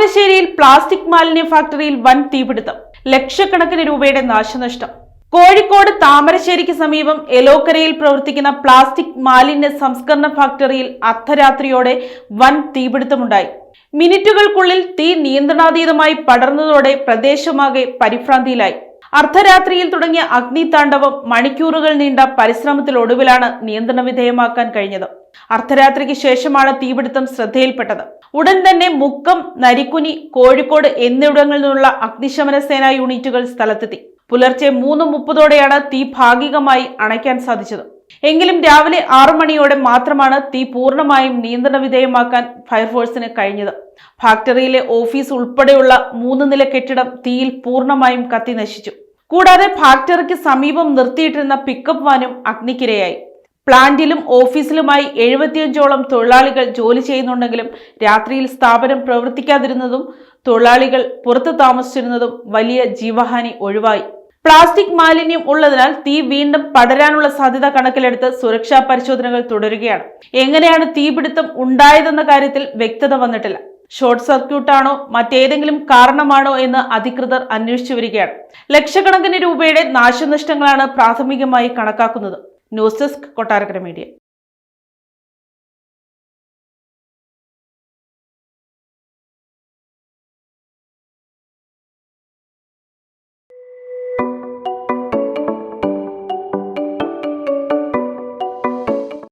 താമരശ്ശേരിയിൽ പ്ലാസ്റ്റിക് മാലിന്യ ഫാക്ടറിയിൽ വൻ തീപിടുത്തം, ലക്ഷക്കണക്കിന് രൂപയുടെ നാശനഷ്ടം. കോഴിക്കോട് താമരശ്ശേരിക്ക് സമീപം എലോക്കരയിൽ പ്രവർത്തിക്കുന്ന പ്ലാസ്റ്റിക് മാലിന്യ സംസ്കരണ ഫാക്ടറിയിൽ അർദ്ധരാത്രിയോടെ വൻ തീപിടുത്തമുണ്ടായി. മിനിറ്റുകൾക്കുള്ളിൽ തീ നിയന്ത്രണാതീതമായി പടർന്നതോടെ പ്രദേശമാകെ പരിഭ്രാന്തിയിലായി. അർദ്ധരാത്രിയിൽ തുടങ്ങിയ അഗ്നിതാണ്ഡവം മണിക്കൂറുകൾ നീണ്ട പരിശ്രമത്തിലൊടുവിലാണ് നിയന്ത്രണ വിധേയമാക്കാൻ കഴിഞ്ഞത്. അർദ്ധരാത്രിക്ക് ശേഷമാണ് തീപിടുത്തം ശ്രദ്ധയിൽപ്പെട്ടത്. ഉടൻ തന്നെ മുക്കം, നരിക്കുനി, കോഴിക്കോട് എന്നിവിടങ്ങളിൽ നിന്നുള്ള അഗ്നിശമന സേനാ യൂണിറ്റുകൾ സ്ഥലത്തെത്തി. പുലർച്ചെ 3:30 തീ ഭാഗികമായി അണയ്ക്കാൻ സാധിച്ചത്. എങ്കിലും രാവിലെ 6 മണിയോടെ മാത്രമാണ് തീ പൂർണ്ണമായും നിയന്ത്രണ വിധേയമാക്കാൻ ഫയർഫോഴ്സിന് കഴിഞ്ഞത്. ഫാക്ടറിയിലെ ഓഫീസ് ഉൾപ്പെടെയുള്ള 3 നില കെട്ടിടം തീയിൽ പൂർണ്ണമായും കത്തി നശിച്ചു. കൂടാതെ ഫാക്ടറിക്ക് സമീപം നിർത്തിയിട്ടിരുന്ന പിക്കപ്പ് വാനും അഗ്നിക്കിരയായി. പ്ലാന്റിലും ഓഫീസിലുമായി 75ഓളം തൊഴിലാളികൾ ജോലി ചെയ്യുന്നുണ്ടെങ്കിലും രാത്രിയിൽ സ്ഥാപനം പ്രവർത്തിക്കാതിരുന്നതും തൊഴിലാളികൾ പുറത്തു താമസിച്ചിരുന്നതും വലിയ ജീവഹാനി ഒഴിവായി. പ്ലാസ്റ്റിക് മാലിന്യം ഉള്ളതിനാൽ തീ വീണ്ടും പടരാനുള്ള സാധ്യത കണക്കിലെടുത്ത് സുരക്ഷാ പരിശോധനകൾ തുടരുകയാണ്. എങ്ങനെയാണ് തീപിടുത്തം ഉണ്ടായതെന്ന കാര്യത്തിൽ വ്യക്തത വന്നിട്ടില്ല. ഷോർട്ട് സർക്യൂട്ടാണോ മറ്റേതെങ്കിലും കാരണമാണോ എന്ന് അധികൃതർ അന്വേഷിച്ചു വരികയാണ്. ലക്ഷക്കണക്കിന് രൂപയുടെ നാശനഷ്ടങ്ങളാണ് പ്രാഥമികമായി കണക്കാക്കുന്നത്. News desk, Kottarakkara media.